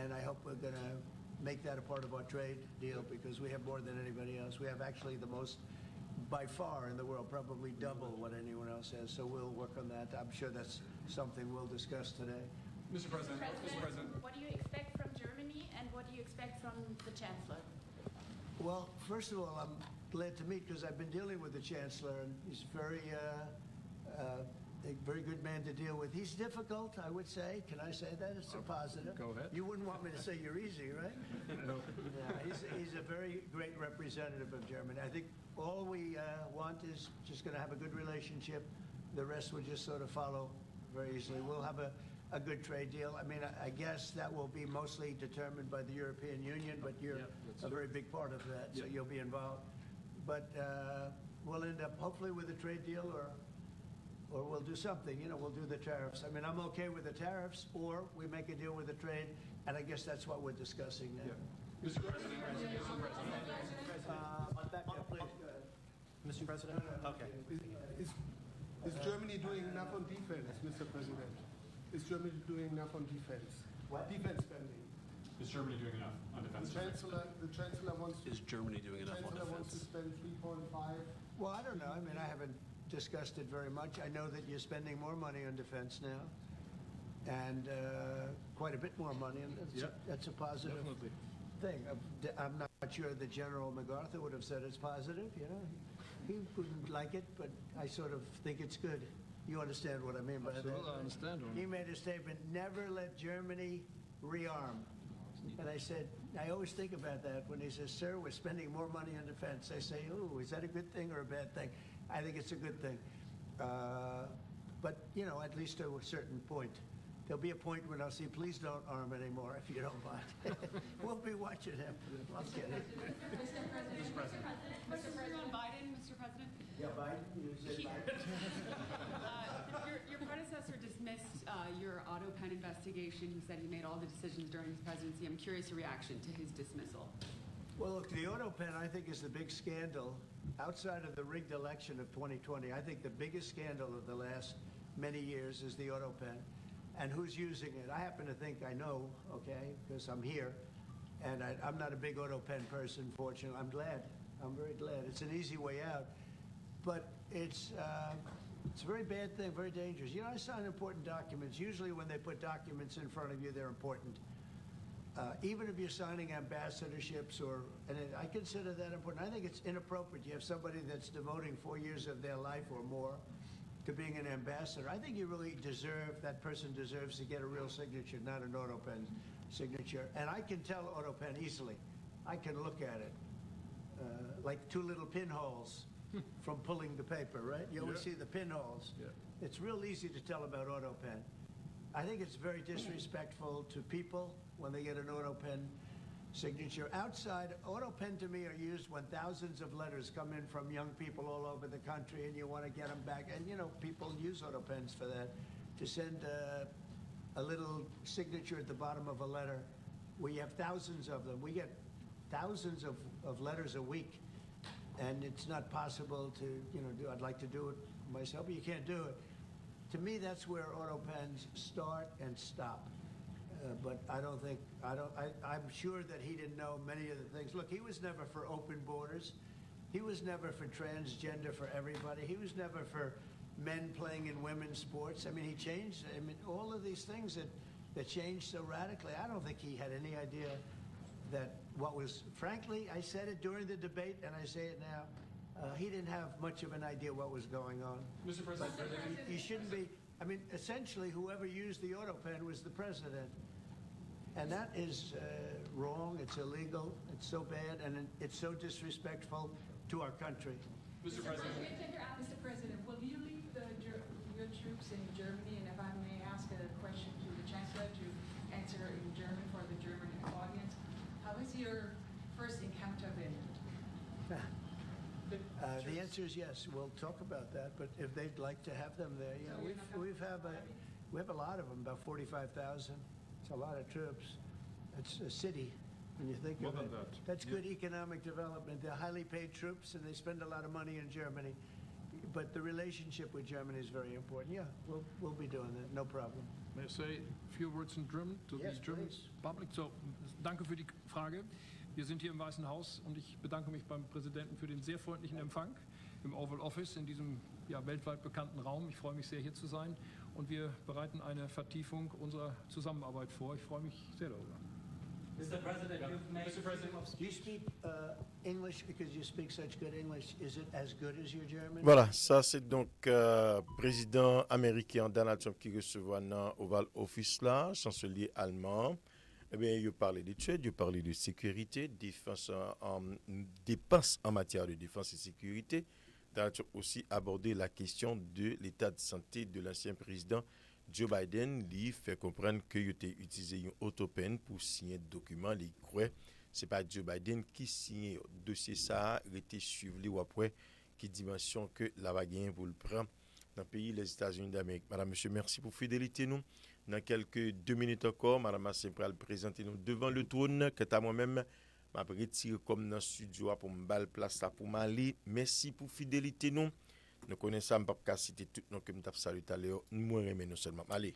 and I hope we're going to make that a part of our trade deal because we have more than anybody else. We have actually the most by far in the world, probably double what anyone else has. So we'll work on that. I'm sure that's something we'll discuss today. Mr. President, what do you expect from Germany and what do you expect from the Chancellor? Well, first of all, I'm glad to meet because I've been dealing with the Chancellor, and he's a very good man to deal with. He's difficult, I would say. Can I say that? It's a positive. Go ahead. You wouldn't want me to say you're easy, right? No. Yeah, he's a very great representative of Germany. I think all we want is just going to have a good relationship. The rest will just sort of follow very easily. We'll have a good trade deal. I mean, I guess that will be mostly determined by the European Union, but you're a very big part of that, so you'll be involved. But we'll end up hopefully with a trade deal or we'll do something, you know, we'll do the tariffs. I mean, I'm okay with the tariffs, or we make a deal with the trade, and I guess that's what we're discussing now. Yeah. Mr. President. Mr. President? Okay. Is Germany doing enough on defense, Mr. President? Is Germany doing enough on defense? What? Defense spending. Is Germany doing enough on defense? The Chancellor wants to. Is Germany doing enough on Chancellor wants to defense? spend 3.5. Well, I don't know. I mean, I haven't discussed it very much. I know that you're spending more money on defense now, and quite a bit more money, and that's a positive thing. I'm not sure that General MacArthur would have said it's positive, you know. He wouldn't like it, but I sort of think it's good. You understand what I mean by that? I understand. He made a statement, never let Germany rearm. And I said, I always think about that when he says, sir, we're spending more money on defense. I say, oh, is that a good thing or a bad thing? I think it's a good thing. But, you know, at least to a certain point. There'll be a point when I'll say, please don't arm anymore, if you don't mind. We'll be watching him. I'm kidding. Mr. President. On Biden, Mr. President. Yeah, Biden? You said Biden? Your predecessor dismissed your auto pen investigation. He said he made all the decisions during his presidency. I'm curious your reaction to his dismissal. Well, look, the auto pen, I think, is the big scandal outside of the rigged election of 2020. I think the biggest scandal of the last many years is the auto pen. And who's using it? I happen to think I know, okay, because I'm here. And I'm not a big auto pen person, fortunately. I'm glad. I'm very glad. It's an easy way out. But it's a very bad thing, very dangerous. You know, I sign important documents. Usually when they put documents in front of you, they're important. Even if you're signing ambassadorships, and I consider that important. I think it's inappropriate. You have somebody that's devoting 4 years of their life or more to being an ambassador. I think you really that person deserves to get a real signature, not an auto pen signature. And I can tell auto pen easily. I can look at it, like two little pinholes from pulling the paper, right? You always see the pinholes. Yeah. It's real easy to tell about auto pen. I think it's very disrespectful to people when they get an auto pen signature. Outside, auto pen to me are used when thousands of letters come in from young people all over the country and you want to get them back. And, you know, people use auto pens for that, to send a little signature at the bottom of a letter. We have thousands of them. We get thousands of letters a week. And it's not possible to, you know, I'd like to do it myself, but you can't do it. To me, that's where auto pens start and stop. But I'm sure that he didn't know many of the things. Look, he was never for open borders. He was never for transgender for everybody. He was never for men playing in women's sports. I mean, he changed, I mean, all of these things that changed so radically. I don't think he had any idea that what was, frankly, I said it during the debate and I say it now, he didn't have much of an idea what was going on. Mr. President. But he shouldn't be, I mean, essentially, whoever used the auto pen was the president. And that is wrong, it's illegal, it's so bad, and it's so disrespectful to our country. Mr. President. Mr. President, will you leave your troops in Germany? And if I may ask a question to the Chancellor to answer in German for the German audience, how has your first encounter been? The answer is yes. We'll talk about that. But if they'd like to have them there, you know, we have a lot of them, about 45,000. It's a lot of troops. It's a city when you think of it. That's good economic development. They're highly paid troops, and they spend a lot of money in Germany. But the relationship with Germany is very important. Yeah, we'll be doing that. No problem. May I say a few words in German to Yes, the German please. public? So, danke für die Frage. Wir sind hier im Weißen Haus und ich bedanke mich beim Präsidenten für den sehr freundlichen Empfang im Oval Office in diesem weltweit bekannten Raum. Ich freue mich sehr, hier zu sein und wir bereiten eine Vertiefung unserer Zusammenarbeit vor. Ich freue mich sehr darüber. Mr. President, you've made Mr. President. Do you speak English because you speak such good English? Is it as good as your German? Voilà, ça c'est donc président américain Donald Trump qui recevait dans Oval Office là, chancelier allemand. Eh bien, il parlait d'études, il parlait de sécurité, défense dépenses en matière de défense et sécurité. Donald Trump aussi abordé la question de l'état de santé de l'ancien président Joe Biden. Il fait comprendre qu'il a utilisé une autopen pour signer un document. Il croit c'est pas Joe Biden qui signe le dossier ça, il était suivi ou après qui dimension que la baguette pour le prendre dans le pays les États-Unis d'Amérique. Madame, monsieur, merci pour fidélité nous. Dans quelques 2 minutes encore, Madame Marcelin va présenter nous devant le trône. Que à moi-même, je vais retirer comme dans le studio pour me balle place là pour m'aller. Merci pour fidélité nous. Nous connaissons pas citer tout nous que nous avons salué tout à l'heure. Nous remercions seulement. Allez.